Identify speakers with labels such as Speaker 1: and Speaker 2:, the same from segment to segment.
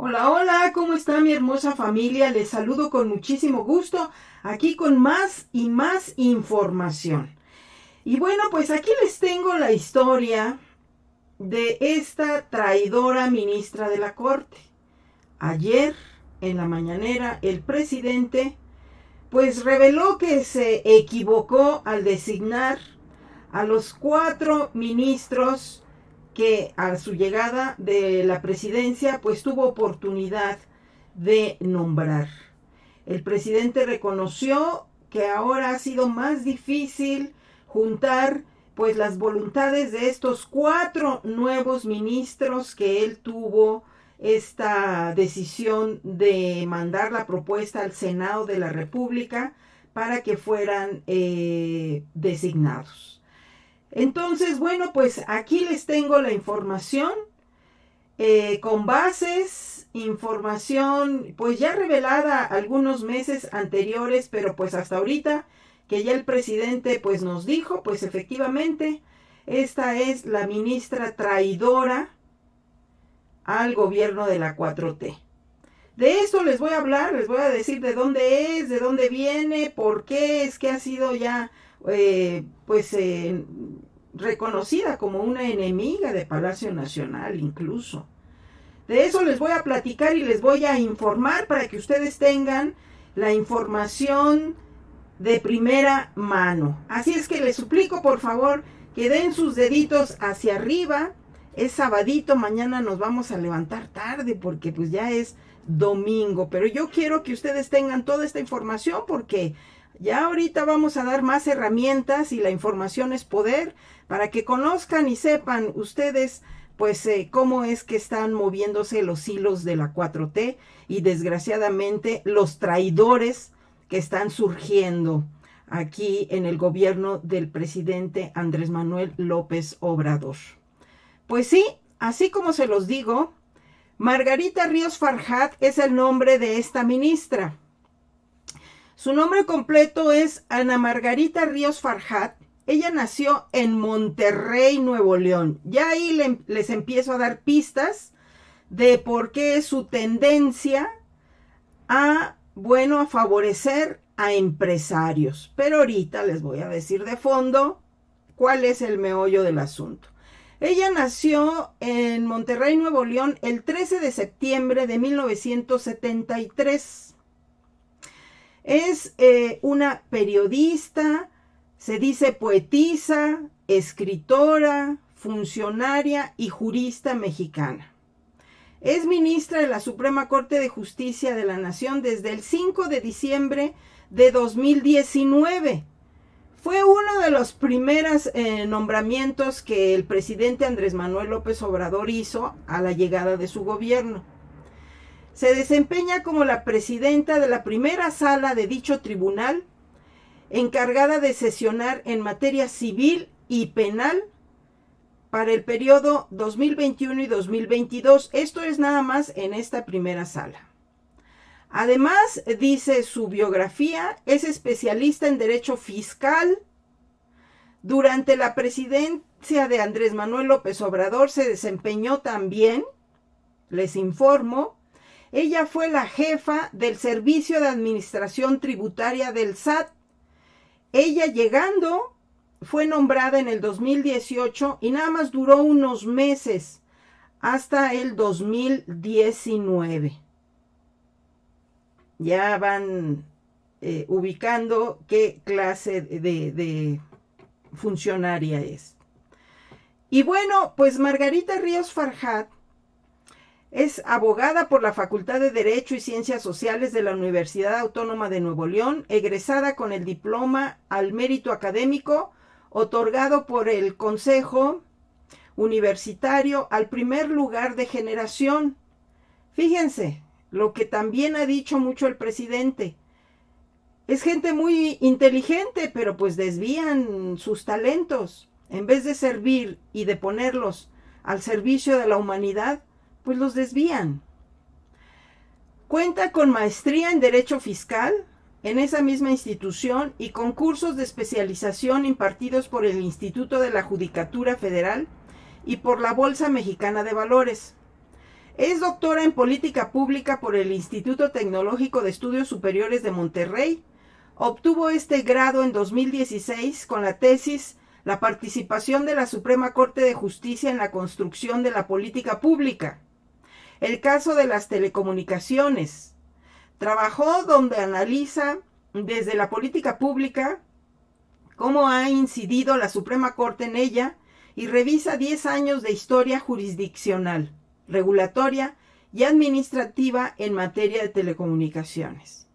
Speaker 1: Hola, hola, ¿cómo está mi hermosa familia? Les saludo con muchísimo gusto, aquí con más y más información. Y bueno, pues aquí les tengo la historia de esta traidora ministra de la Corte. Ayer, en la mañanera, el presidente pues reveló que se equivocó al designar a los 4 ministros que a su llegada de la presidencia pues tuvo oportunidad de nombrar. El presidente reconoció que ahora ha sido más difícil juntar pues las voluntades de estos 4 nuevos ministros que él tuvo esta decisión de mandar la propuesta al Senado de la República para que fueran designados. Entonces, bueno, pues aquí les tengo la información con bases, información pues ya revelada algunos meses anteriores, pero pues hasta ahorita que ya el presidente pues nos dijo, pues efectivamente esta es la ministra traidora al gobierno de la 4T. De esto les voy a hablar, les voy a decir de dónde es, de dónde viene, por qué es que ha sido ya reconocida como una enemiga de Palacio Nacional incluso. De eso les voy a platicar y les voy a informar para que ustedes tengan la información de primera mano. Así es que les suplico por favor que den sus deditos hacia arriba. Es sabadito, mañana nos vamos a levantar tarde porque pues ya es domingo, pero yo quiero que ustedes tengan toda esta información porque ya ahorita vamos a dar más herramientas y la información es poder para que conozcan y sepan ustedes pues cómo es que están moviéndose los hilos de la 4T y desgraciadamente los traidores que están surgiendo aquí en el gobierno del presidente Andrés Manuel López Obrador. Pues sí, así como se los digo, Margarita Ríos Farjat es el nombre de esta ministra. Su nombre completo es Ana Margarita Ríos Farjat. Ella nació en Monterrey, Nuevo León. Ya ahí les empiezo a dar pistas de por qué es su tendencia a favorecer a empresarios. Pero ahorita les voy a decir de fondo cuál es el meollo del asunto. Ella nació en Monterrey, Nuevo León, el 13 de septiembre de 1973. Es una periodista, se dice poetisa, escritora, funcionaria y jurista mexicana. Es ministra de la Suprema Corte de Justicia de la Nación desde el 5 de diciembre de 2019. Fue uno de los primeros nombramientos que el presidente Andrés Manuel López Obrador hizo a la llegada de su gobierno. Se desempeña como la presidenta de la primera sala de dicho tribunal, encargada de sesionar en materia civil y penal para el periodo 2021 y 2022. Esto es nada más en esta primera sala. Además, dice su biografía, es especialista en derecho fiscal. Durante la presidencia de Andrés Manuel López Obrador se desempeñó también, les informo, ella fue la jefa del Servicio de Administración Tributaria del SAT. Ella llegando fue nombrada en el 2018 y nada más duró unos meses hasta el 2019. Ya van ubicando qué clase de funcionaria es. Y bueno, pues Margarita Ríos Farjat es abogada por la Facultad de Derecho y Ciencias Sociales de la Universidad Autónoma de Nuevo León, egresada con el diploma al mérito académico otorgado por el Consejo Universitario al primer lugar de generación. Fíjense, lo que también ha dicho mucho el presidente. Es gente muy inteligente, pero pues desvían sus talentos. En vez de servir y de ponerlos al servicio de la humanidad, pues los desvían. Cuenta con maestría en Derecho Fiscal en esa misma institución y con cursos de especialización impartidos por el Instituto de la Judicatura Federal y por la Bolsa Mexicana de Valores. Es doctora en Política Pública por el Instituto Tecnológico de Estudios Superiores de Monterrey. Obtuvo este grado en 2016 con la tesis La participación de la Suprema Corte de Justicia en la construcción de la política pública. El caso de las telecomunicaciones. Trabajó donde analiza desde la política pública cómo ha incidido la Suprema Corte en ella y revisa 10 años de historia jurisdiccional, regulatoria y administrativa en materia de telecomunicaciones.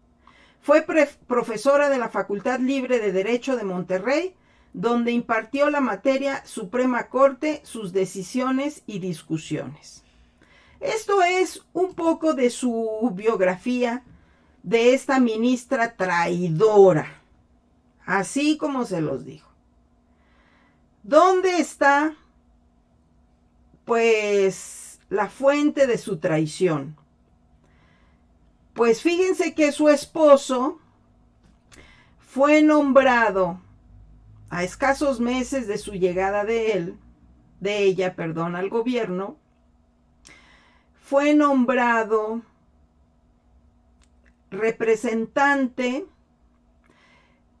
Speaker 1: Fue profesora de la Facultad Libre de Derecho de Monterrey, donde impartió la materia Suprema Corte, sus decisiones y discusiones. Esto es un poco de su biografía de esta ministra traidora, así como se los digo. ¿Dónde está, pues, la fuente de su traición? Pues fíjense que su esposo fue nombrado a escasos meses de su llegada de ella, al gobierno, fue nombrado representante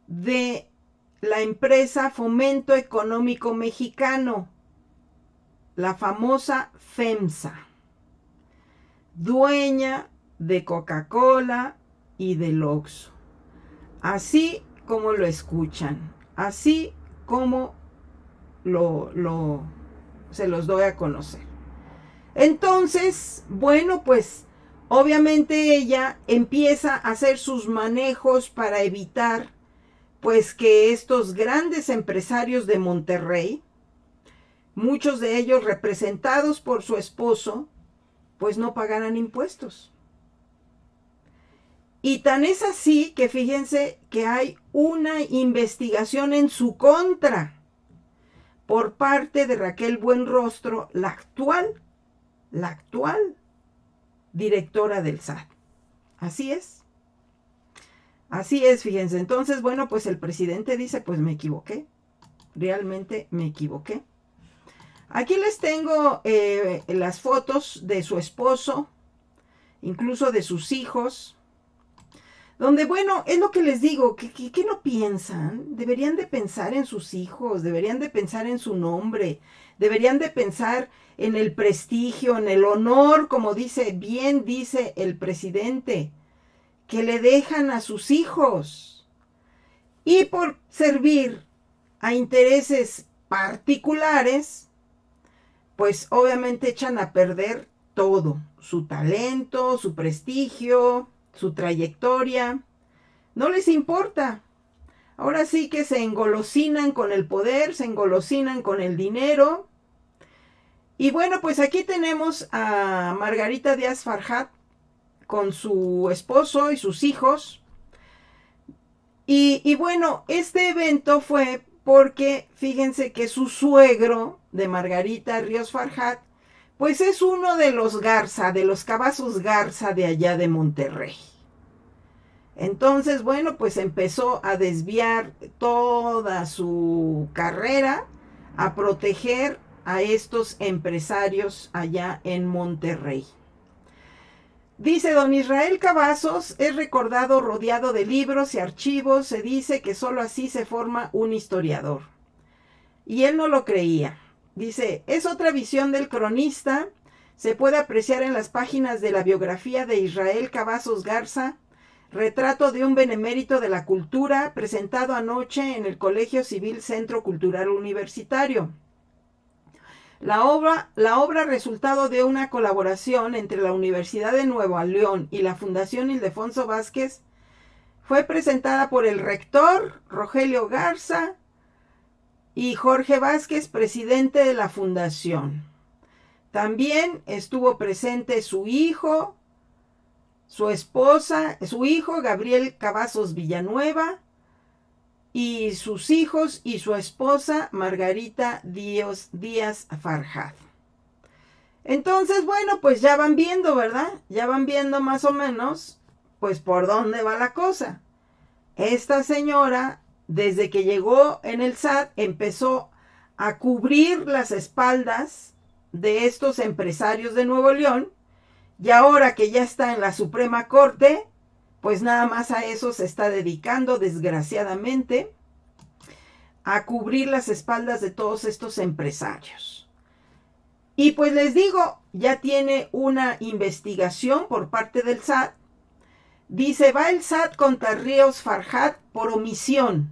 Speaker 1: de la empresa Fomento Económico Mexicano, la famosa FEMSA, dueña de Coca-Cola y del Oxxo. Así como lo escuchan, así como se los doy a conocer. Entonces, bueno, pues obviamente ella empieza a hacer sus manejos para evitar pues que estos grandes empresarios de Monterrey, muchos de ellos representados por su esposo, pues no pagaran impuestos. Y tan es así que fíjense que hay una investigación en su contra por parte de Raquel Buenrostro, la actual directora del SAT. Así es. Así es, fíjense. Entonces, bueno, pues el presidente dice, pues me equivoqué. Realmente me equivoqué. Aquí les tengo las fotos de su esposo, incluso de sus hijos, donde, bueno, es lo que les digo, ¿qué no piensan? Deberían de pensar en sus hijos, deberían de pensar en su nombre, deberían de pensar en el prestigio, en el honor, como bien dice el presidente, que le dejan a sus hijos. Y por servir a intereses particulares, pues obviamente echan a perder todo, su talento, su prestigio, su trayectoria, no les importa. Ahora sí que se engolosinan con el poder, se engolosinan con el dinero. Y bueno, pues aquí tenemos a Margarita Díaz Farjat con su esposo y sus hijos. Y bueno, este evento fue porque fíjense que su suegro de Margarita Ríos Farjat, pues es uno de los Garza, de los Cavazos Garza de allá de Monterrey. Entonces, bueno, pues empezó a desviar toda su carrera a proteger a estos empresarios allá en Monterrey. Dice, don Israel Cavazos es recordado rodeado de libros y archivos. Se dice que solo así se forma un historiador. Y él no lo creía. Dice, es otra visión del cronista. Se puede apreciar en las páginas de la biografía de Israel Cavazos Garza, retrato de un benemérito de la cultura, presentado anoche en el Colegio Civil Centro Cultural Universitario. La obra resultado de una colaboración entre la Universidad de Nuevo León y la Fundación Ildefonso Vázquez, fue presentada por el rector Rogelio Garza y Jorge Vázquez, presidente de la fundación. También estuvo presente su hijo, su esposa, su hijo Gabriel Cavazos Villanueva, y sus hijos y su esposa Margarita Díaz Farjat. Entonces, bueno, pues ya van viendo, ¿verdad? Ya van viendo más o menos, pues por dónde va la cosa. Esta señora, desde que llegó en el SAT, empezó a cubrir las espaldas de estos empresarios de Nuevo León Y ahora que ya está en la Suprema Corte, pues nada más a eso se está dedicando, desgraciadamente, a cubrir las espaldas de todos estos empresarios. Y pues les digo, ya tiene una investigación por parte del SAT. Dice, va el SAT contra Ríos Farhat por omisión,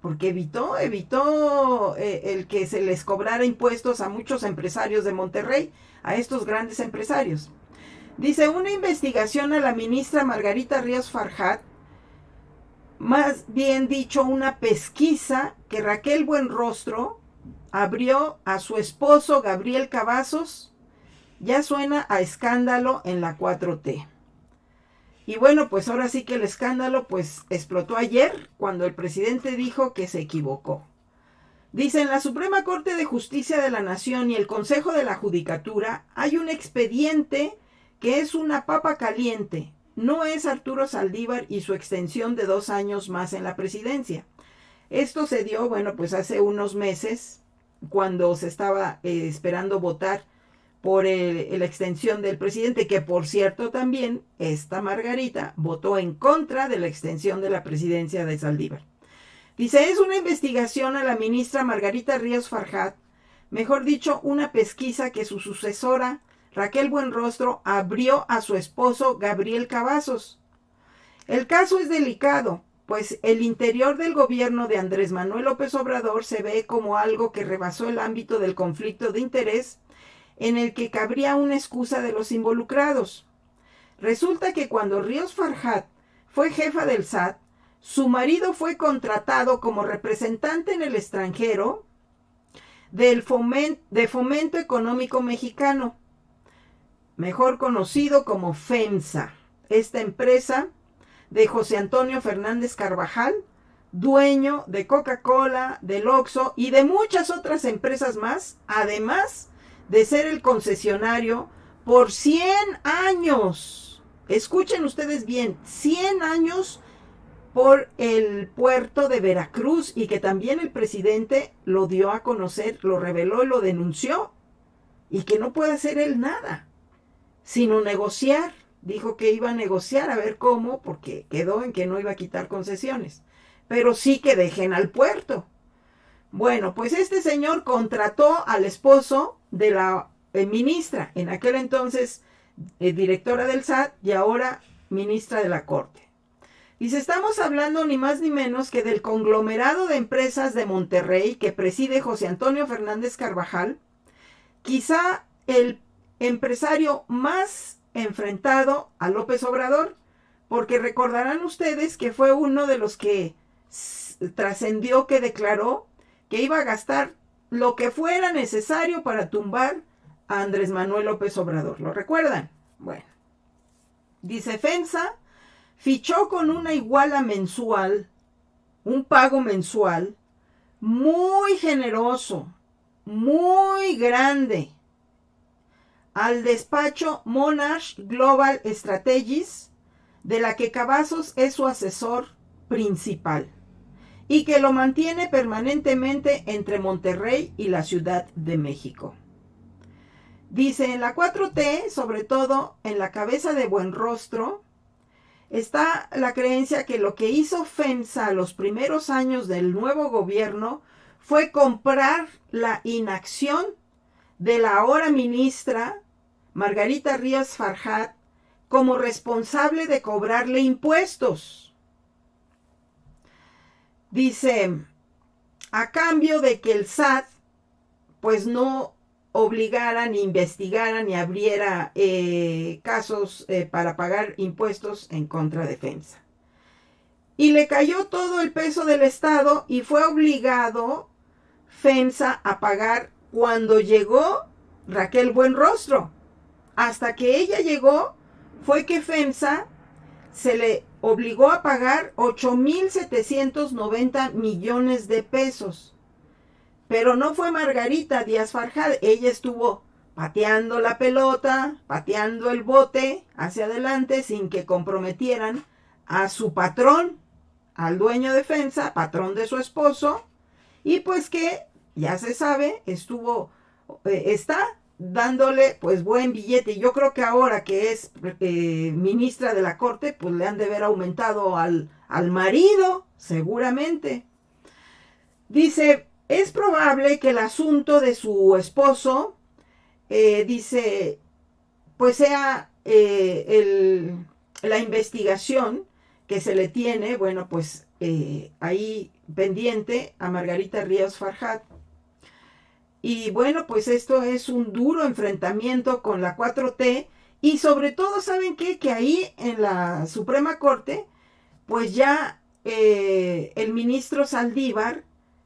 Speaker 1: porque evitó el que se les cobrara impuestos a muchos empresarios de Monterrey, a estos grandes empresarios. Dice, una investigación a la ministra Margarita Ríos Farhat, más bien dicho, una pesquisa que Raquel Buenrostro abrió a su esposo Gabriel Cavazos, ya suena a escándalo en la 4T. Y bueno, pues ahora sí que el escándalo pues explotó ayer cuando el presidente dijo que se equivocó. Dice, en la Suprema Corte de Justicia de la Nación y el Consejo de la Judicatura hay un expediente que es una papa caliente. No es Arturo Saldívar y su extensión de 2 años más en la presidencia. Esto se dio, bueno, pues hace unos meses, cuando se estaba esperando votar por la extensión del presidente, que por cierto también esta Margarita votó en contra de la extensión de la presidencia de Saldívar. Dice, es una investigación a la ministra Margarita Ríos Farhat, mejor dicho, una pesquisa que su sucesora Raquel Buenrostro abrió a su esposo Gabriel Cavazos. El caso es delicado, pues el interior del gobierno de Andrés Manuel López Obrador se ve como algo que rebasó el ámbito del conflicto de interés en el que cabría una excusa de los involucrados. Resulta que cuando Ríos Farhat fue jefa del SAT, su marido fue contratado como representante en el extranjero de Fomento Económico Mexicano, mejor conocido como FEMSA, esta empresa de José Antonio Fernández Carvajal, dueño de Coca-Cola, del Oxxo y de muchas otras empresas más, además de ser el concesionario por 100 años. Escuchen ustedes bien, 100 años por el puerto de Veracruz, y que también el presidente lo dio a conocer, lo reveló y lo denunció, y que no puede hacer él nada, sino negociar. Dijo que iba a negociar, a ver cómo, porque quedó en que no iba a quitar concesiones, pero sí que dejen al puerto. Bueno, pues este señor contrató al esposo de la ministra, en aquel entonces directora del SAT y ahora ministra de la Corte. Dice, estamos hablando ni más ni menos que del conglomerado de empresas de Monterrey que preside José Antonio Fernández Carvajal, quizá el empresario más enfrentado a López Obrador, porque recordarán ustedes que fue uno de los que trascendió, que declaró que iba a gastar lo que fuera necesario para tumbar a Andrés Manuel López Obrador. ¿Lo recuerdan? Bueno, dice, FEMSA fichó con una iguala mensual, un pago mensual muy generoso, muy grande, al despacho Monarch Global Strategies, de la que Cavazos es su asesor principal, y que lo mantiene permanentemente entre Monterrey y la Ciudad de México. Dice, en la 4T, sobre todo en la cabeza de Buenrostro, está la creencia que lo que hizo FEMSA los primeros años del nuevo gobierno fue comprar la inacción de la ahora ministra Margarita Ríos Farhat como responsable de cobrarle impuestos. Dice, a cambio de que el SAT pues no obligara, ni investigara, ni abriera casos para pagar impuestos en contra de FEMSA. Y le cayó todo el peso del Estado y fue obligado FEMSA a pagar cuando llegó Raquel Buenrostro. Hasta que ella llegó fue que FEMSA se le obligó a pagar 8,790 millones de pesos. Pero no fue Margarita Díaz Farhat, ella estuvo pateando la pelota, pateando el bote hacia adelante sin que comprometieran a su patrón, al dueño de FEMSA, patrón de su esposo, y pues que, ya se sabe, está dándole pues buen billete. Yo creo que ahora que es ministra de la Corte, pues le han de haber aumentado al marido, seguramente. Dice, es probable que el asunto de su esposo, dice, pues sea la investigación que se le tiene, bueno, pues ahí pendiente a Margarita Ríos Farjat. Y bueno, pues esto es un duro enfrentamiento con la 4T y sobre todo, ¿saben qué? Que ahí en la Suprema Corte, pues ya el ministro Saldívar,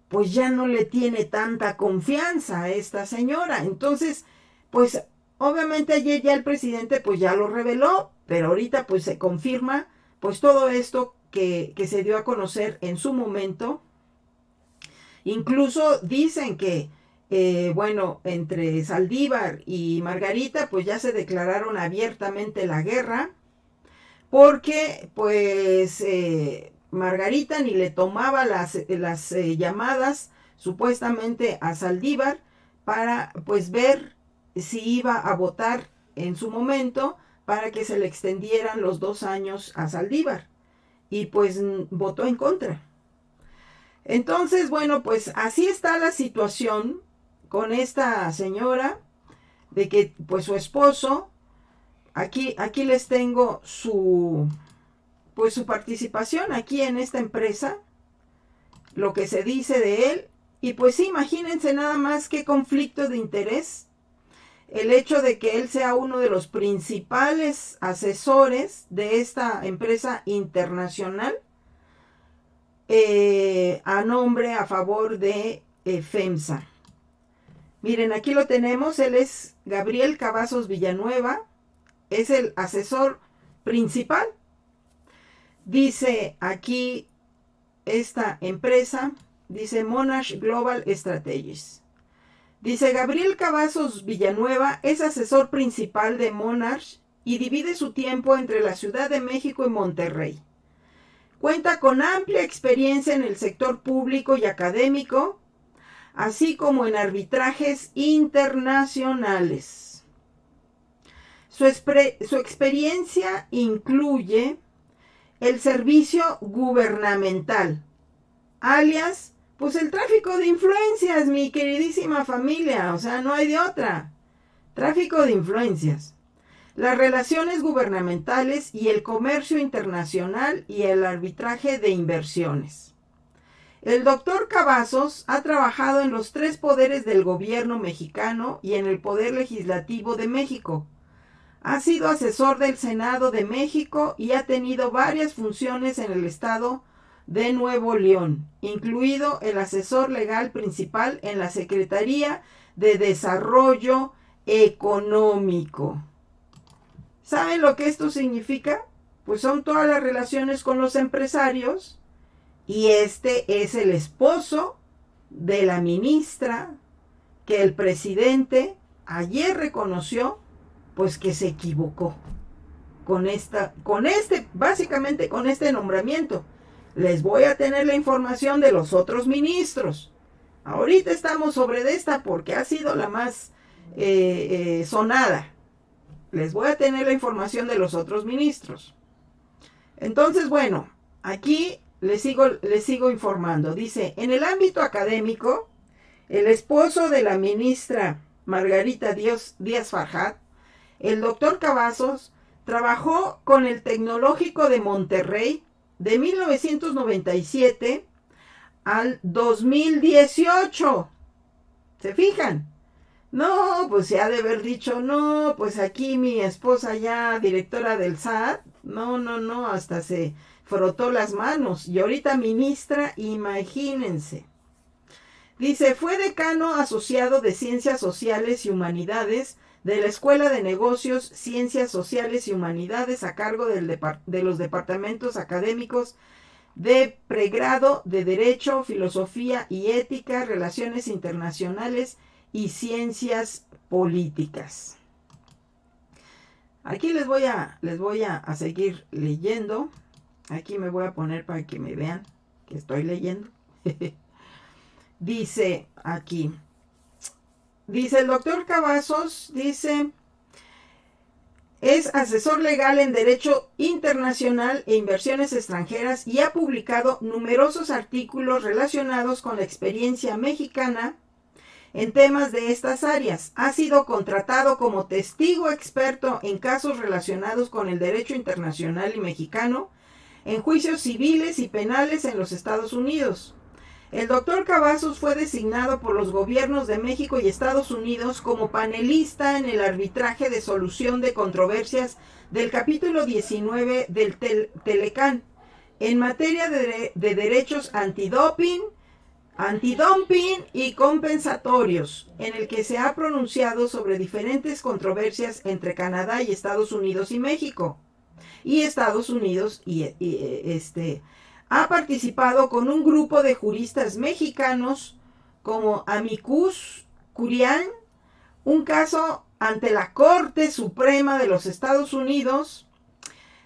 Speaker 1: pues ya no le tiene tanta confianza a esta señora. Entonces, pues obviamente ayer ya el presidente pues ya lo reveló, pero ahorita pues se confirma pues todo esto que se dio a conocer en su momento. Incluso dicen que bueno, entre Saldívar y Margarita pues ya se declararon abiertamente la guerra, porque pues Margarita ni le tomaba las llamadas supuestamente a Saldívar para pues ver si iba a votar en su momento para que se le extendieran los 2 años a Saldívar, y pues votó en contra. Entonces, bueno, pues así está la situación con esta señora, de que pues su esposo, aquí les tengo su participación aquí en esta empresa, lo que se dice de él, y pues sí, imagínense nada más qué conflicto de interés, el hecho de que él sea uno de los principales asesores de esta empresa internacional, a favor de FEMSA. Miren, aquí lo tenemos, él es Gabriel Cavazos Villanueva, es el asesor principal. Dice aquí esta empresa, dice Monash Global Strategies. Dice, Gabriel Cavazos Villanueva es asesor principal de Monash y divide su tiempo entre la Ciudad de México y Monterrey. Cuenta con amplia experiencia en el sector público y académico, así como en arbitrajes internacionales. Su experiencia incluye el servicio gubernamental, alias, pues el tráfico de influencias, mi queridísima familia, o sea, no hay de otra. Tráfico de influencias, las relaciones gubernamentales y el comercio internacional y el arbitraje de inversiones. El doctor Cavazos ha trabajado en los 3 poderes del gobierno mexicano y en el Poder Legislativo de México. Ha sido asesor del Senado de México y ha tenido varias funciones en el estado de Nuevo León, incluido el asesor legal principal en la Secretaría de Desarrollo Económico. ¿Saben lo que esto significa? Pues son todas las relaciones con los empresarios, y este es el esposo de la ministra que el presidente ayer reconoció pues que se equivocó básicamente con este nombramiento. Les voy a tener la información de los otros ministros. Ahorita estamos sobre de esta porque ha sido la más sonada. Les voy a tener la información de los otros ministros. Entonces, bueno, aquí les sigo informando. Dice, en el ámbito académico, el esposo de la ministra Margarita Díaz Farjat, el doctor Cavazos, trabajó con el Tecnológico de Monterrey de 1997 al 2018. ¿Se fijan? No, pues se ha de haber dicho, no, pues aquí mi esposa ya directora del SAT, no, hasta se frotó las manos. Y ahorita ministra, imagínense. Dice, fue decano asociado de Ciencias Sociales y Humanidades de la Escuela de Negocios, Ciencias Sociales y Humanidades a cargo de los departamentos académicos de pregrado de Derecho, Filosofía y Ética, Relaciones Internacionales y Ciencias Políticas. Aquí les voy a seguir leyendo. Aquí me voy a poner para que me vean que estoy leyendo. Dice aquí, dice el doctor Cavazos, dice, es asesor legal en Derecho Internacional e Inversiones Extranjeras y ha publicado numerosos artículos relacionados con la experiencia mexicana en temas de estas áreas. Ha sido contratado como testigo experto en casos relacionados con el derecho internacional y mexicano, en juicios civiles y penales en los Estados Unidos. El doctor Cavazos fue designado por los gobiernos de México y Estados Unidos como panelista en el arbitraje de solución de controversias del capítulo 19 del Telecán en materia de derechos antidumping y compensatorios, en el que se ha pronunciado sobre diferentes controversias entre Canadá y Estados Unidos y México. Y Estados Unidos ha participado con un grupo de juristas mexicanos como Amicus Curiae, un caso ante la Corte Suprema de los Estados Unidos.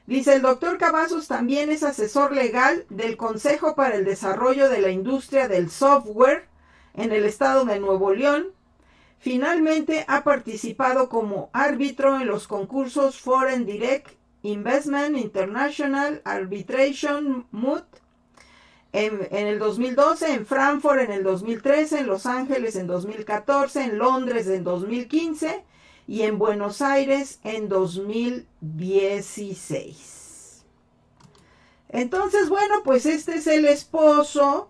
Speaker 1: Dice, el doctor Cavazos también es asesor legal del Consejo para el Desarrollo de la Industria del Software en el estado de Nuevo León. Finalmente ha participado como árbitro en los concursos Foreign Direct Investment International Arbitration MUT en el 2012, en Frankfurt en el 2013, en Los Ángeles en 2014, en Londres en 2015 y en Buenos Aires en 2016. Entonces, bueno, pues este es el esposo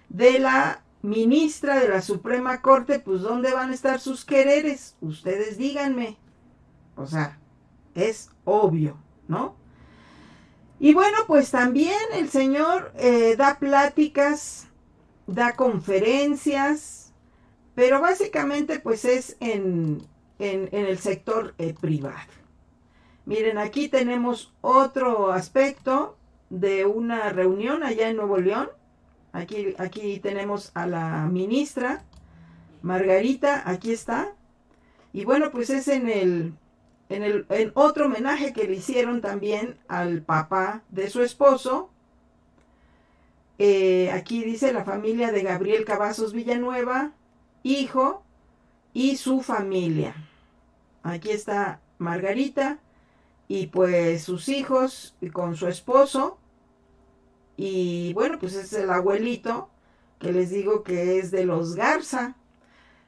Speaker 1: de la ministra de la Suprema Corte. Pues ¿dónde van a estar sus quereres? Ustedes díganme. O sea, es obvio, ¿no? Y bueno, pues también el señor da pláticas, da conferencias, pero básicamente pues es en el sector privado. Miren, aquí tenemos otro aspecto de una reunión allá en Nuevo León. Aquí tenemos a la ministra Margarita, aquí está. Y bueno, pues es en otro homenaje que le hicieron también al papá de su esposo. Aquí dice la familia de Gabriel Cavazos Villanueva, hijo y su familia. Aquí está Margarita y pues sus hijos con su esposo. Y bueno, pues es el abuelito que les digo que es de los Garza,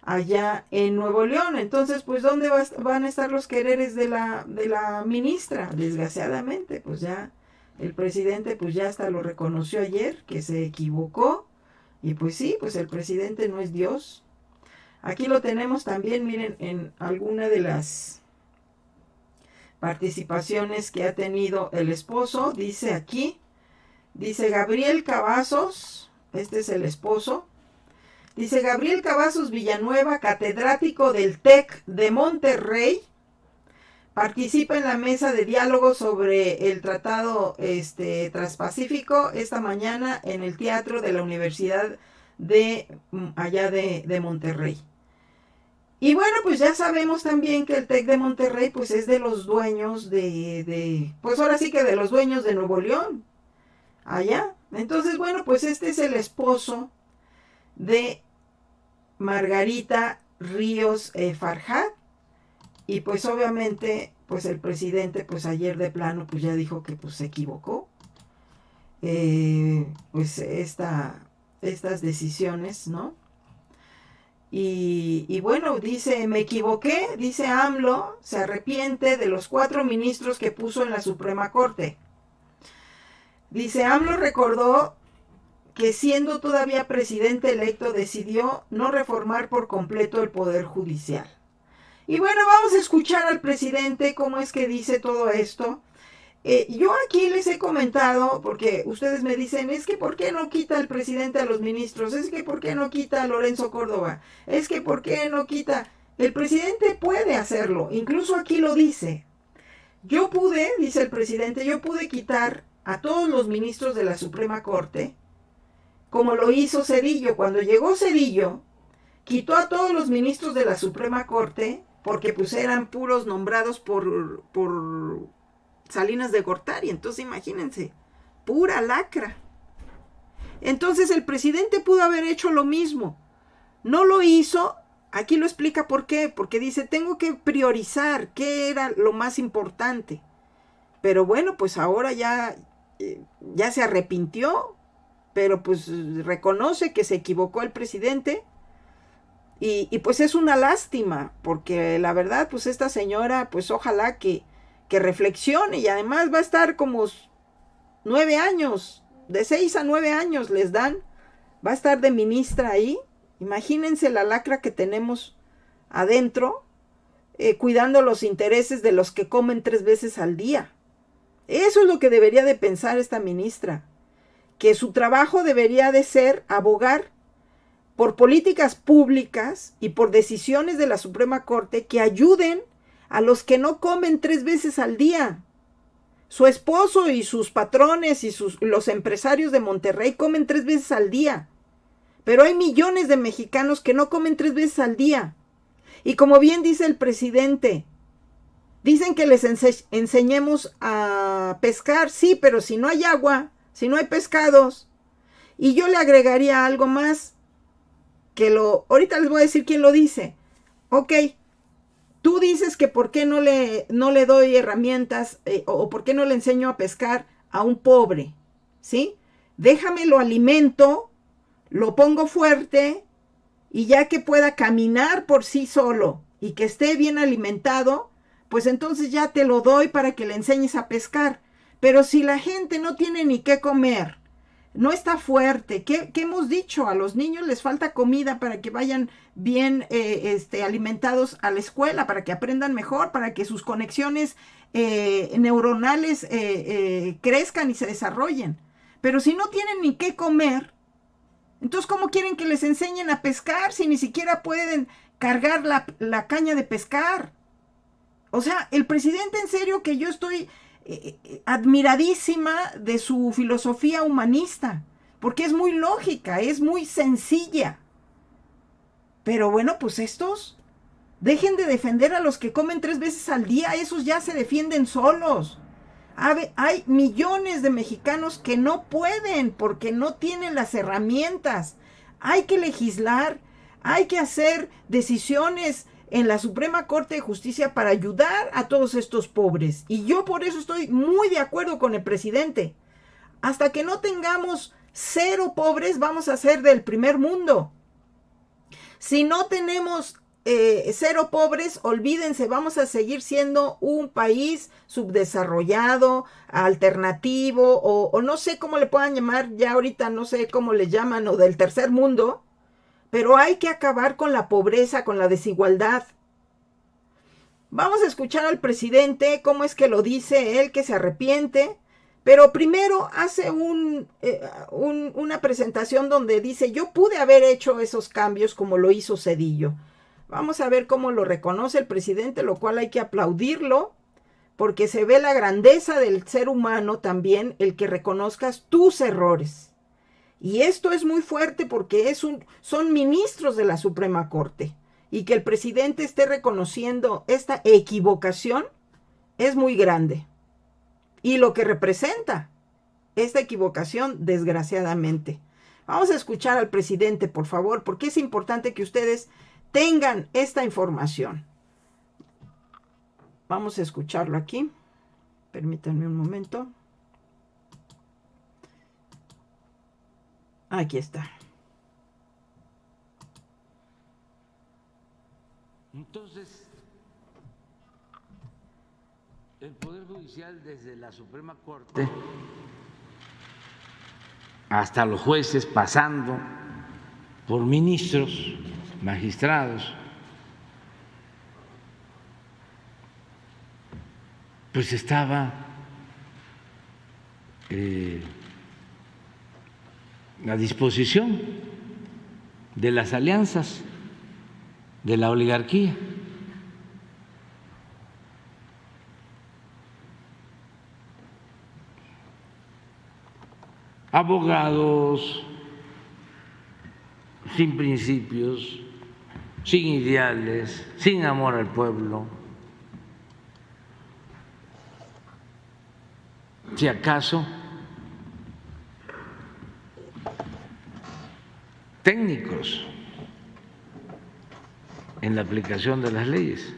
Speaker 1: allá en Nuevo León. Entonces, pues, ¿dónde van a estar los quereres de la ministra? Desgraciadamente, pues ya el presidente, pues ya hasta lo reconoció ayer, que se equivocó. Y pues sí, pues el presidente no es Dios. Aquí lo tenemos también, miren, en alguna de las participaciones que ha tenido el esposo. Dice aquí, dice Gabriel Cavazos, este es el esposo. Dice Gabriel Cavazos Villanueva, catedrático del TEC de Monterrey, participa en la mesa de diálogo sobre el Tratado Transpacífico esta mañana en el Teatro de la Universidad de allá de Monterrey. Y bueno, pues ya sabemos también que el TEC de Monterrey pues es de los dueños pues ahora sí que de los dueños de Nuevo León, allá. Entonces, bueno, pues este es el esposo de Margarita Ríos Farjat. Y pues obviamente pues el presidente pues ayer de plano pues ya dijo que pues se equivocó. Pues estas decisiones, ¿no? Y bueno, dice, me equivoqué, dice AMLO, se arrepiente de los 4 ministros que puso en la Suprema Corte. Dice, AMLO recordó que siendo todavía presidente electo decidió no reformar por completo el Poder Judicial. Y bueno, vamos a escuchar al presidente cómo es que dice todo esto. Yo aquí les he comentado, porque ustedes me dicen, es que ¿por qué no quita el presidente a los ministros? Es que ¿por qué no quita a Lorenzo Córdoba? Es que ¿por qué no quita? El presidente puede hacerlo, incluso aquí lo dice. Yo pude, dice el presidente, yo pude quitar a todos los ministros de la Suprema Corte, como lo hizo Zedillo. Cuando llegó Zedillo, quitó a todos los ministros de la Suprema Corte, porque pues eran puros nombrados por Salinas de Gortari. Entonces imagínense, pura lacra. Entonces el presidente pudo haber hecho lo mismo. No lo hizo, aquí lo explica por qué, porque dice, tengo que priorizar qué era lo más importante. Pero bueno, pues ahora ya se arrepintió, pero pues reconoce que se equivocó el presidente. Y pues es una lástima, porque la verdad, pues esta señora, pues ojalá que reflexione, y además va a estar como 9 años, de 6 a 9 años les dan, va a estar de ministra ahí. Imagínense la lacra que tenemos adentro, cuidando los intereses de los que comen 3 veces al día. Eso es lo que debería de pensar esta ministra, que su trabajo debería de ser abogar por políticas públicas y por decisiones de la Suprema Corte que ayuden a los que no comen 3 veces al día. Su esposo y sus patrones y los empresarios de Monterrey comen 3 veces al día. Pero hay millones de mexicanos que no comen 3 veces al día. Y como bien dice el presidente, dicen que les enseñemos a pescar. Sí, pero si no hay agua, si no hay pescados. Y yo le agregaría algo más, ahorita les voy a decir quién lo dice. Ok, tú dices que por qué no le doy herramientas o por qué no le enseño a pescar a un pobre, ¿sí? Déjame lo alimento, lo pongo fuerte, y ya que pueda caminar por sí solo y que esté bien alimentado, pues entonces ya te lo doy para que le enseñes a pescar. Pero si la gente no tiene ni qué comer, no está fuerte, ¿qué hemos dicho? A los niños les falta comida para que vayan bien alimentados a la escuela, para que aprendan mejor, para que sus conexiones neuronales crezcan y se desarrollen. Pero si no tienen ni qué comer, entonces ¿cómo quieren que les enseñen a pescar si ni siquiera pueden cargar la caña de pescar? O sea, el presidente, en serio que yo estoy admiradísima de su filosofía humanista, porque es muy lógica, es muy sencilla. Pero bueno, pues estos dejen de defender a los que comen 3 veces al día, esos ya se defienden solos. Hay millones de mexicanos que no pueden porque no tienen las herramientas. Hay que legislar, hay que hacer decisiones en la Suprema Corte de Justicia para ayudar a todos estos pobres. Y yo por eso estoy muy de acuerdo con el presidente. Hasta que no tengamos 0 pobres, vamos a ser del primer mundo. Si no tenemos 0 pobres, olvídense, vamos a seguir siendo un país subdesarrollado, alternativo, o no sé cómo le puedan llamar, ya ahorita no sé cómo le llaman, o del tercer mundo. Pero hay que acabar con la pobreza, con la desigualdad. Vamos a escuchar al presidente, cómo es que lo dice él, que se arrepiente. Pero primero hace una presentación donde dice, yo pude haber hecho esos cambios como lo hizo Zedillo. Vamos a ver cómo lo reconoce el presidente, lo cual hay que aplaudirlo, porque se ve la grandeza del ser humano también, el que reconozcas tus errores. Y esto es muy fuerte porque son ministros de la Suprema Corte. Y que el presidente esté reconociendo esta equivocación es muy grande. Y lo que representa esta equivocación, desgraciadamente. Vamos a escuchar al presidente, por favor, porque es importante que ustedes tengan esta información. Vamos a escucharlo aquí. Permítanme un momento. Aquí está.
Speaker 2: Entonces, el Poder Judicial desde la Suprema Corte hasta los jueces, pasando por ministros, magistrados, pues estaba a disposición de las alianzas de la oligarquía. Abogados sin principios, sin ideales, sin amor al pueblo. Si acaso, técnicos en la aplicación de las leyes,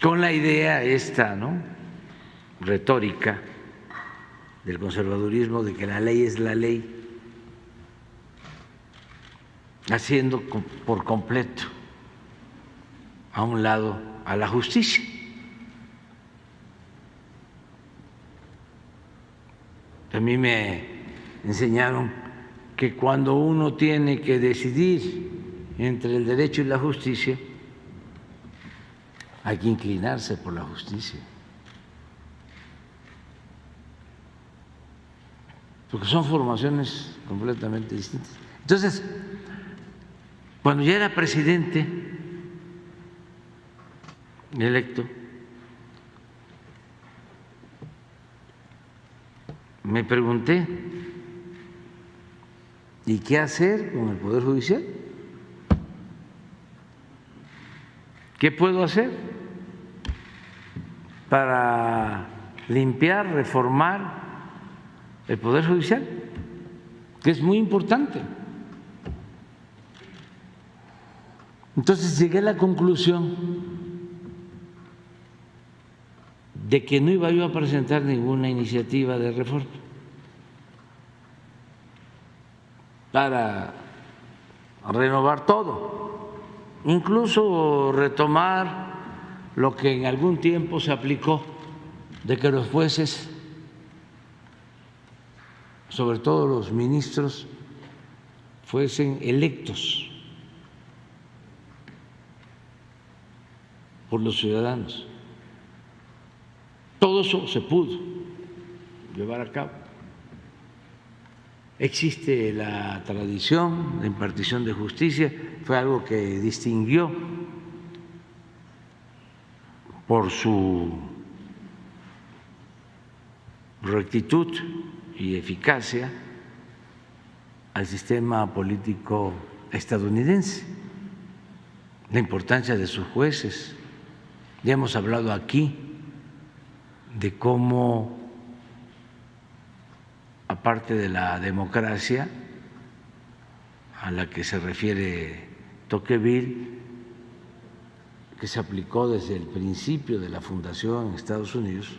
Speaker 2: con la idea esta, ¿no?, retórica del conservadurismo de que la ley es la ley, haciendo por completo a un lado a la justicia. A mí me enseñaron que cuando uno tiene que decidir entre el derecho y la justicia, hay que inclinarse por la justicia, porque son formaciones completamente distintas. Entonces, cuando ya era presidente electo, me pregunté, ¿y qué hacer con el Poder Judicial? ¿Qué puedo hacer para limpiar, reformar el Poder Judicial? Que es muy importante. Entonces llegué a la conclusión de que no iba yo a presentar ninguna iniciativa de reforma para renovar todo, incluso retomar lo que en algún tiempo se aplicó, de que los jueces, sobre todo los ministros, fuesen electos por los ciudadanos. Todo eso se pudo llevar a cabo. Existe la tradición de impartición de justicia, fue algo que distinguió por su rectitud y eficacia al sistema político estadounidense, la importancia de sus jueces. Ya hemos hablado aquí de cómo, aparte de la democracia a la que se refiere Tocqueville, que se aplicó desde el principio de la fundación en Estados Unidos,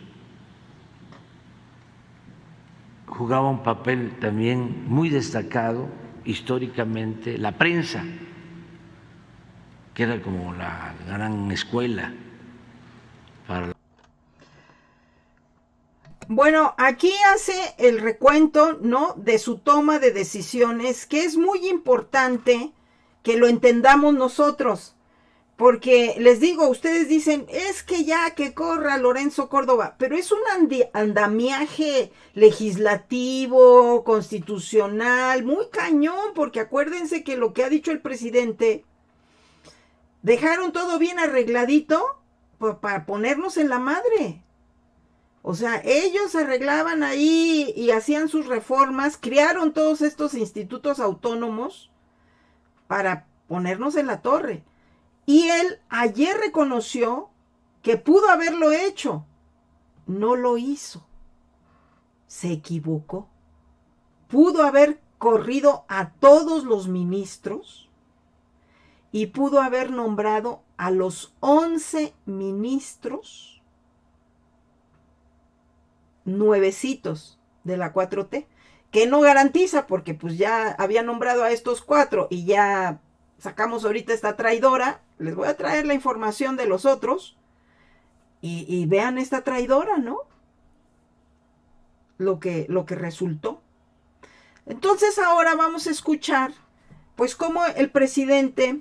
Speaker 2: jugaba un papel también muy destacado históricamente la prensa, que era como la gran escuela para...
Speaker 1: Bueno, aquí hace el recuento, ¿no?, de su toma de decisiones, que es muy importante que lo entendamos nosotros, porque les digo, ustedes dicen, es que ya que corra Lorenzo Córdoba, pero es un andamiaje legislativo, constitucional, muy cañón, porque acuérdense que lo que ha dicho el presidente, dejaron todo bien arregladito para ponernos en la madre. O sea, ellos arreglaban ahí y hacían sus reformas, crearon todos estos institutos autónomos para ponernos en la torre. Y él ayer reconoció que pudo haberlo hecho. No lo hizo. Se equivocó. Pudo haber corrido a todos los ministros y pudo haber nombrado a los 11 ministros nuevecitos de la 4T, que no garantiza porque pues ya había nombrado a estos 4 y ya sacamos ahorita esta traidora. Les voy a traer la información de los otros y vean esta traidora, ¿no? Lo que resultó. Entonces ahora vamos a escuchar pues cómo el presidente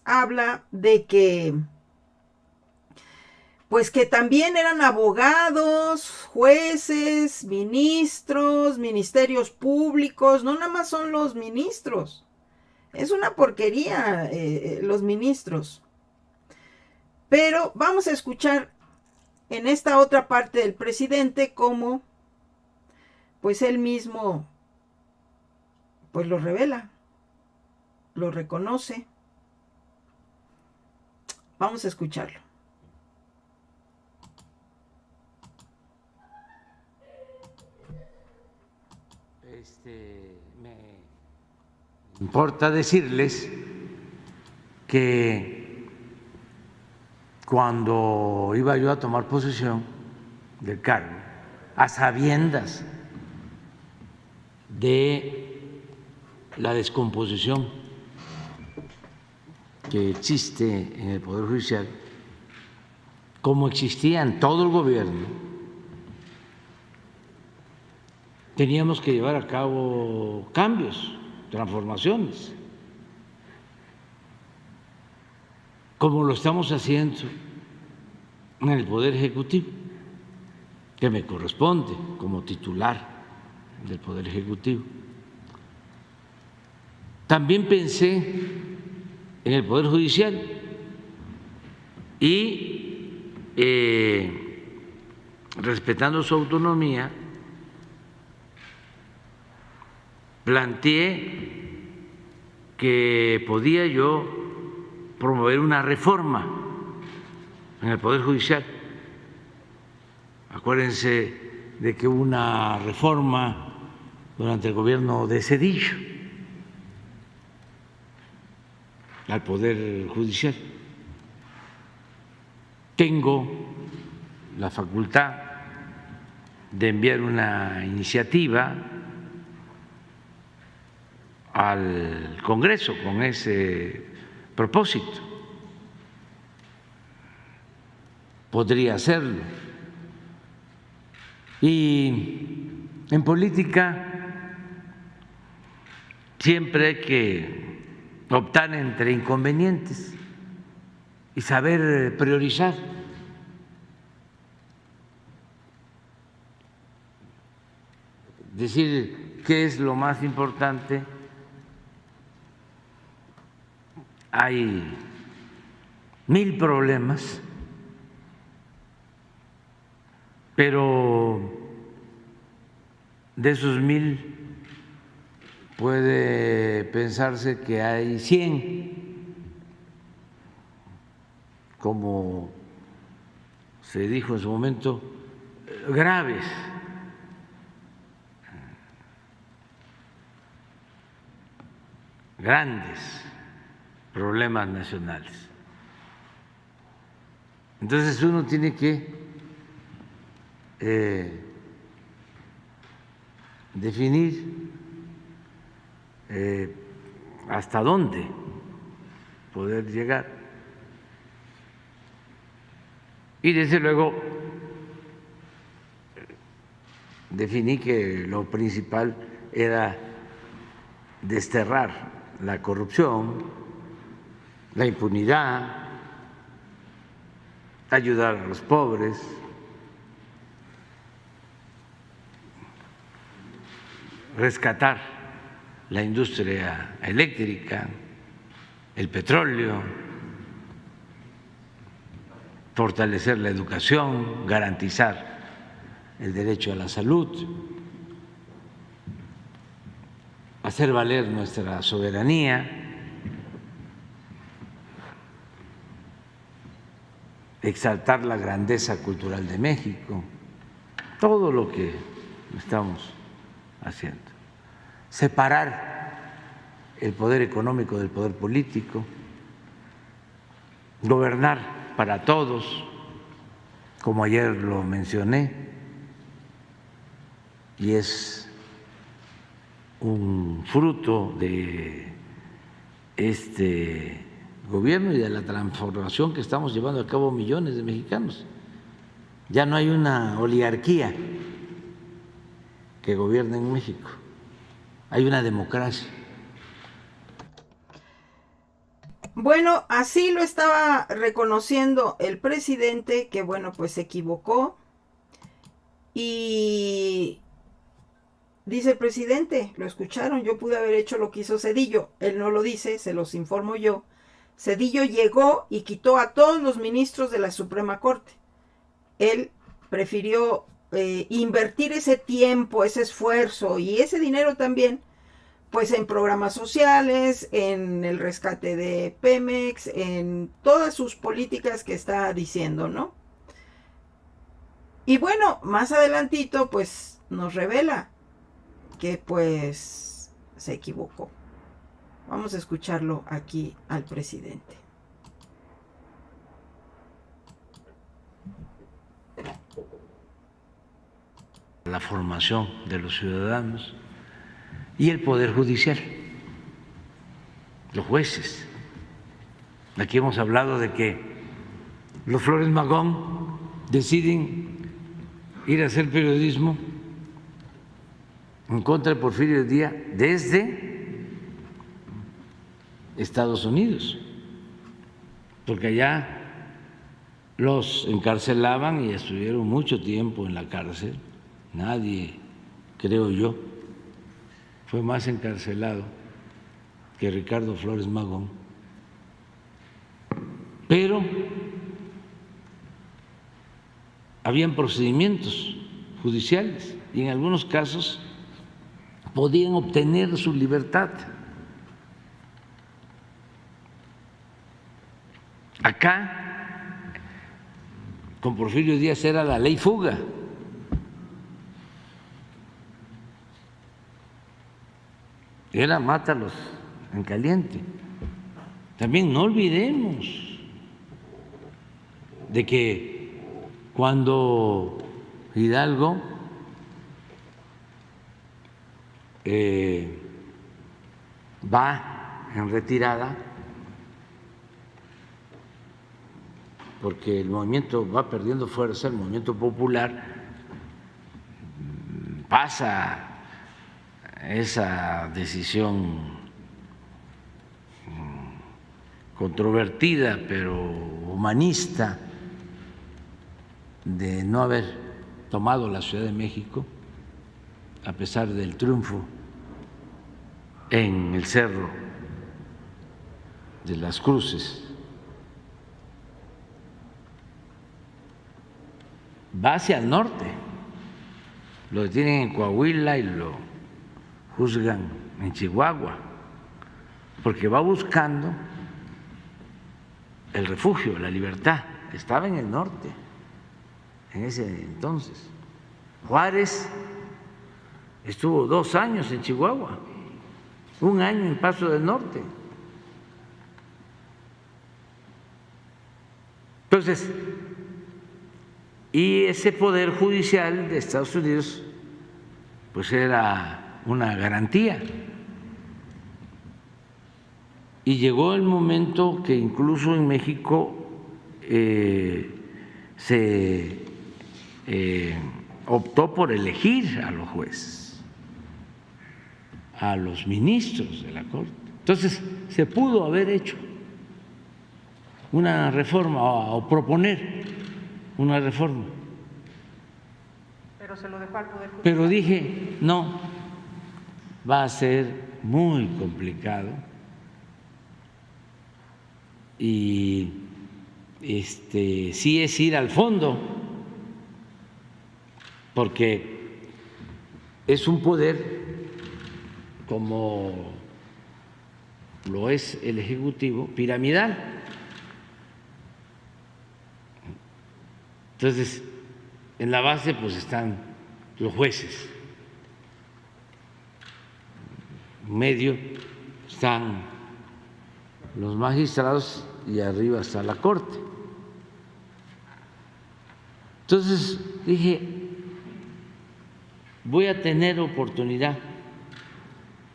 Speaker 1: habla de que pues que también eran abogados, jueces, ministros, ministerios públicos, no nada más son los ministros. Es una porquería los ministros. Pero vamos a escuchar en esta otra parte del presidente cómo pues él mismo pues lo revela, lo reconoce. Vamos a escucharlo.
Speaker 2: importa decirles que cuando iba yo a tomar posesión del cargo, a sabiendas de la descomposición que existe en el Poder Judicial, como existía en todo el gobierno, teníamos que llevar a cabo cambios, transformaciones, como lo estamos haciendo en el Poder Ejecutivo, que me corresponde como titular del Poder Ejecutivo. También pensé en el Poder Judicial y respetando su autonomía, planteé que podía yo promover una reforma en el Poder Judicial. Acuérdense de que hubo una reforma durante el gobierno de Zedillo al Poder Judicial. Tengo la facultad de enviar una iniciativa al Congreso con ese propósito. Podría hacerlo. Y en política siempre hay que optar entre inconvenientes y saber priorizar. Decir qué es lo más importante. Hay 1000 problemas, pero de esos 1000 puede pensarse que hay 100, como se dijo en su momento, graves. Grandes problemas nacionales. Entonces uno tiene que definir hasta dónde poder llegar. Y desde luego definí que lo principal era desterrar la corrupción, la impunidad, ayudar a los pobres, rescatar la industria eléctrica, el petróleo, fortalecer la educación, garantizar el derecho a la salud, hacer valer nuestra soberanía, exaltar la grandeza cultural de México, todo lo que estamos haciendo. Separar el poder económico del poder político, gobernar para todos, como ayer lo mencioné, y es un fruto de este gobierno y de la transformación que estamos llevando a cabo millones de mexicanos. Ya no hay una oligarquía que gobierne en México, hay una democracia.
Speaker 1: Bueno, así lo estaba reconociendo el presidente, que bueno, pues se equivocó. Y dice el presidente, lo escucharon, yo pude haber hecho lo que hizo Zedillo. Él no lo dice, se los informo yo. Zedillo llegó y quitó a todos los ministros de la Suprema Corte. Él prefirió invertir ese tiempo, ese esfuerzo y ese dinero también, pues en programas sociales, en el rescate de Pemex, en todas sus políticas que está diciendo, ¿no? Y bueno, más adelantito, pues nos revela que pues se equivocó. Vamos a escucharlo aquí al presidente.
Speaker 2: La formación de los ciudadanos y el Poder Judicial, los jueces. Aquí hemos hablado de que los Flores Magón deciden ir a hacer periodismo en contra de Porfirio Díaz desde Estados Unidos, porque allá los encarcelaban y estuvieron mucho tiempo en la cárcel. Nadie, creo yo, fue más encarcelado que Ricardo Flores Magón. Pero habían procedimientos judiciales y en algunos casos podían obtener su libertad. Acá, con Porfirio Díaz era la ley fuga. Era mátalos en caliente. También no olvidemos de que cuando Hidalgo va en retirada, porque el movimiento va perdiendo fuerza, el movimiento popular pasa esa decisión controvertida pero humanista de no haber tomado la Ciudad de México a pesar del triunfo en el Cerro de las Cruces. Va hacia el norte, lo detienen en Coahuila y lo juzgan en Chihuahua, porque va buscando el refugio, la libertad. Estaba en el norte en ese entonces. Juárez estuvo 2 años en Chihuahua, 1 año en Paso del Norte. Entonces, y ese poder judicial de Estados Unidos pues era una garantía. Y llegó el momento que incluso en México se optó por elegir a los jueces, a los ministros de la Corte. Entonces se pudo haber hecho una reforma o proponer una reforma.
Speaker 1: Pero se lo dejó al Poder Judicial.
Speaker 2: Pero dije, no, va a ser muy complicado y sí es ir al fondo, porque es un poder como lo es el Ejecutivo, piramidal. Entonces, en la base pues están los jueces, en medio están los magistrados y arriba está la Corte. Entonces dije, voy a tener oportunidad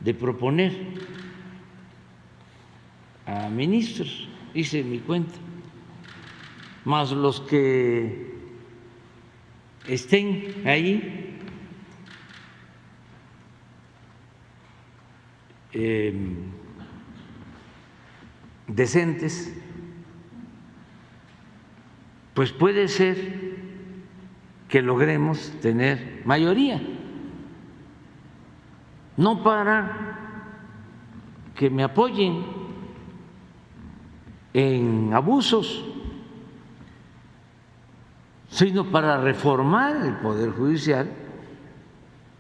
Speaker 2: de proponer a ministros, hice mi cuenta, más los que estén ahí decentes, pues puede ser que logremos tener mayoría, no para que me apoyen en abusos, sino para reformar el Poder Judicial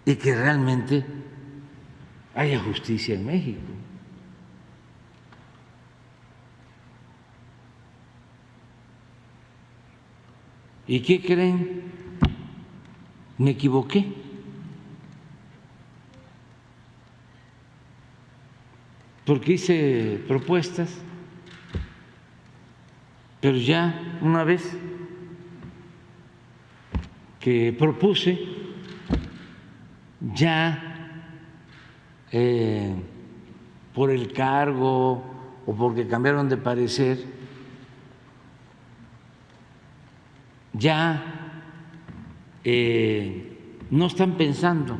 Speaker 2: y que realmente haya justicia en México. ¿Y qué creen? Me equivoqué. porque hice propuestas, pero ya una vez que propuse, ya por el cargo o porque cambiaron de parecer, ya no están pensando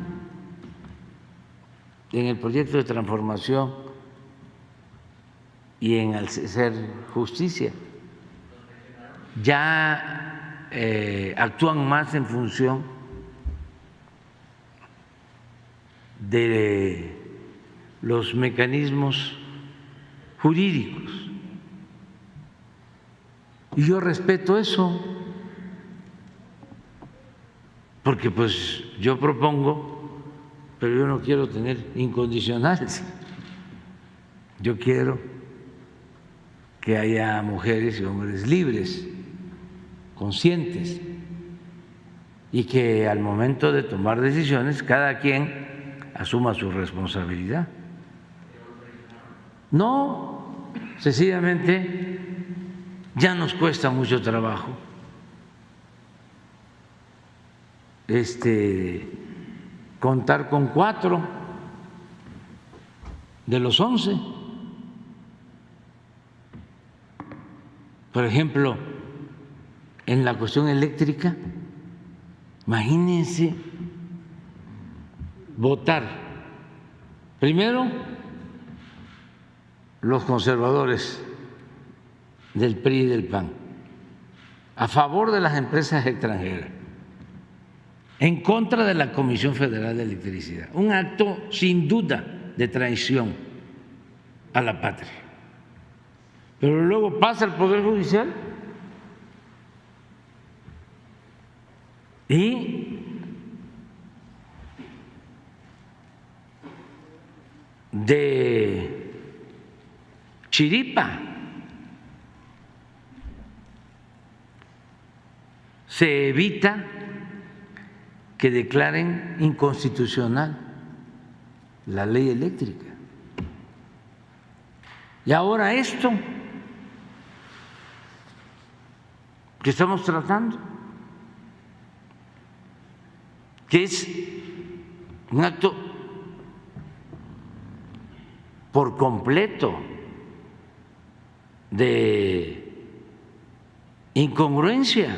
Speaker 2: en el proyecto de transformación y en hacer justicia. Ya actúan más en función de los mecanismos jurídicos. Y yo respeto eso, porque pues yo propongo, pero yo no quiero tener incondicionales. Yo quiero que haya mujeres y hombres libres, conscientes, y que al momento de tomar decisiones cada quien asuma su responsabilidad. No, sencillamente ya nos cuesta mucho trabajo contar con 4 de los 11. Por ejemplo, en la cuestión eléctrica, imagínense votar primero los conservadores del PRI y del PAN a favor de las empresas extranjeras, en contra de la Comisión Federal de Electricidad, un acto sin duda de traición a la patria. Pero luego pasa el Poder Judicial y de chiripa se evita que declaren inconstitucional la ley eléctrica. Y ahora esto que estamos tratando, que es un acto por completo de incongruencia.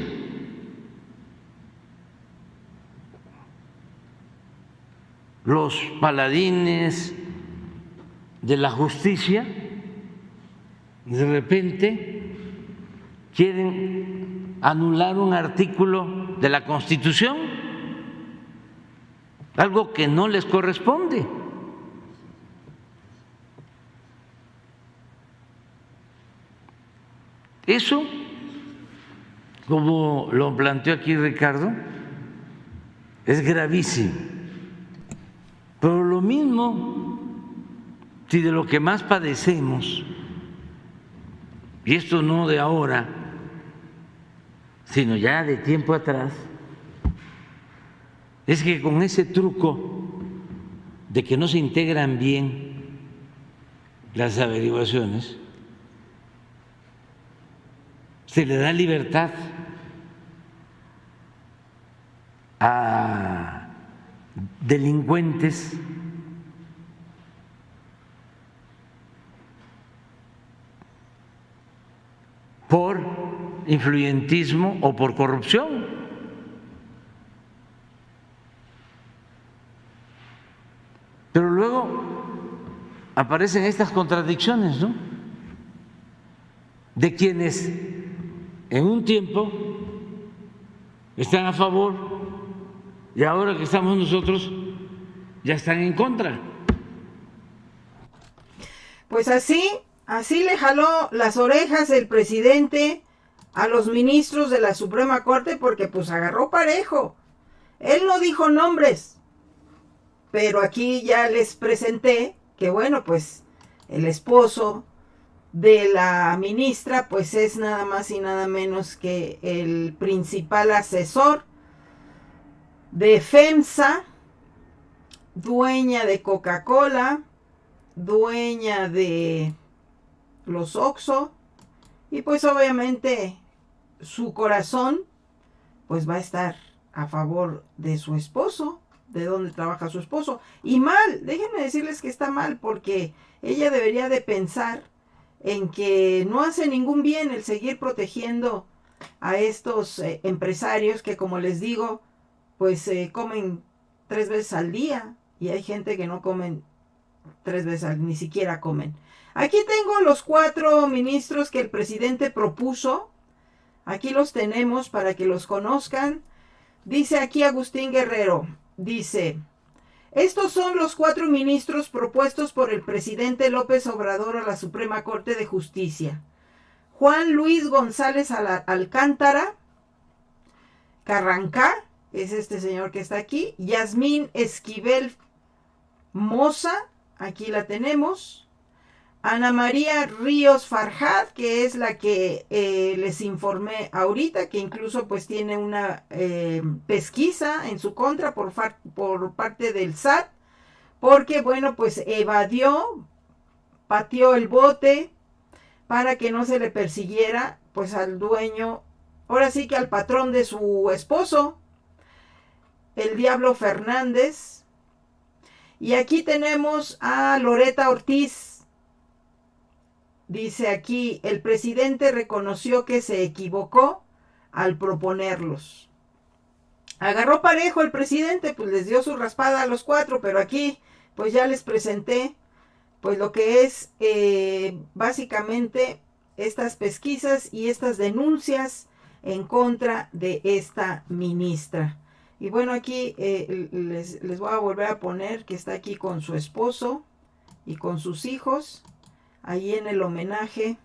Speaker 2: Los paladines de la justicia de repente quieren anular un artículo de la Constitución, algo que no les corresponde. Eso, como lo planteó aquí Ricardo, es gravísimo. Pero lo mismo, si de lo que más padecemos, y esto no de ahora, sino ya de tiempo atrás, es que con ese truco de que no se integran bien las averiguaciones, se le da libertad a delincuentes por influyentismo o por corrupción. Pero luego aparecen estas contradicciones, ¿no? De quienes en un tiempo están a favor y ahora que estamos nosotros ya están en contra.
Speaker 1: Pues así le jaló las orejas el presidente a los ministros de la Suprema Corte, porque pues agarró parejo. Él no dijo nombres, pero aquí ya les presenté que bueno, pues el esposo de la ministra pues es nada más y nada menos que el principal asesor de FEMSA, dueña de Coca-Cola, dueña de los Oxxo, y pues obviamente su corazón pues va a estar a favor de su esposo, de donde trabaja su esposo. Y mal, déjenme decirles que está mal, porque ella debería de pensar en que no hace ningún bien el seguir protegiendo a estos empresarios que, como les digo, pues comen 3 veces al día, y hay gente que no comen 3 veces, ni siquiera comen. Aquí tengo los 4 ministros que el presidente propuso. Aquí los tenemos para que los conozcan. Dice aquí Agustín Guerrero, dice: estos son los 4 ministros propuestos por el presidente López Obrador a la Suprema Corte de Justicia. Juan Luis González Alcántara Carrancá, es este señor que está aquí. Yasmín Esquivel Moza, aquí la tenemos. Ana María Ríos Farjad, que es la que les informé ahorita, que incluso pues tiene una pesquisa en su contra por parte del SAT, porque bueno, pues evadió, pateó el bote para que no se le persiguiera pues al dueño, ahora sí que al patrón de su esposo, el Diablo Fernández. Y aquí tenemos a Loreta Ortiz. Dice aquí, el presidente reconoció que se equivocó al proponerlos. Agarró parejo el presidente, pues les dio su raspada a los 4, pero aquí pues ya les presenté pues lo que es básicamente estas pesquisas y estas denuncias en contra de esta ministra. Y bueno, aquí les voy a volver a poner que está aquí con su esposo y con sus hijos. Ahí en el homenaje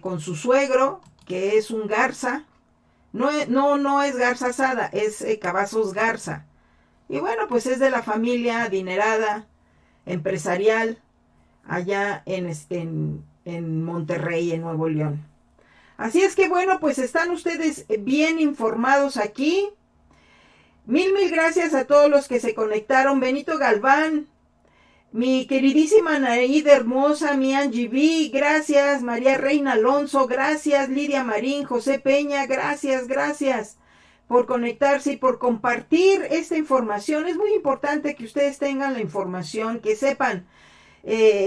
Speaker 1: con su suegro, que es un Garza. No es Garza Asada, es Cavazos Garza. Y bueno, pues es de la familia adinerada, empresarial, allá en Monterrey, en Nuevo León. Así es que bueno, pues están ustedes bien informados aquí. Mil gracias a todos los que se conectaron. Benito Galván, mi queridísima Anaída Hermosa, mi Angie B, gracias. María Reina Alonso, gracias. Lidia Marín, José Peña, gracias por conectarse y por compartir esta información. Es muy importante que ustedes tengan la información, que sepan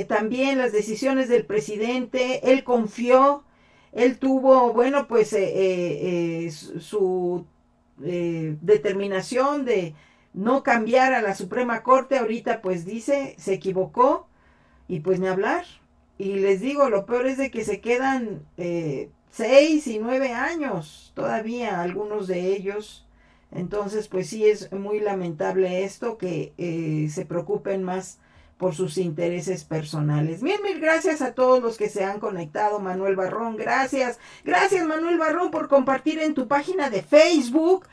Speaker 1: también las decisiones del presidente. Él confió, él tuvo, bueno, pues su determinación de no cambiar a la Suprema Corte. Ahorita pues dice, se equivocó, y pues ni hablar. Y les digo, lo peor es de que se quedan 6 y 9 años todavía algunos de ellos. Entonces pues sí, es muy lamentable esto, que se preocupen más por sus intereses personales. Mil gracias a todos los que se han conectado. Manuel Barrón, gracias Manuel Barrón por compartir en tu página de Facebook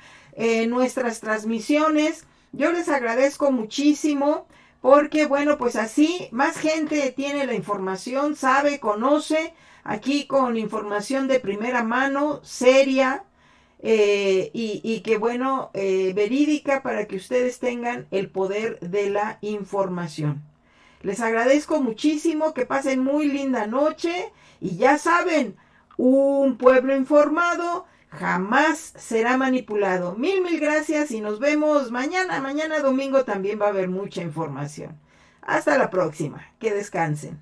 Speaker 1: nuestras transmisiones. Yo les agradezco muchísimo, porque bueno, pues así más gente tiene la información, sabe, conoce, aquí con información de primera mano, seria, y que bueno, verídica, para que ustedes tengan el poder de la información. Les agradezco muchísimo, que pasen muy linda noche, y ya saben, un pueblo informado jamás será manipulado. Mil gracias, y nos vemos mañana. Mañana domingo también va a haber mucha información. Hasta la próxima. Que descansen.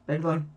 Speaker 1: Perdón.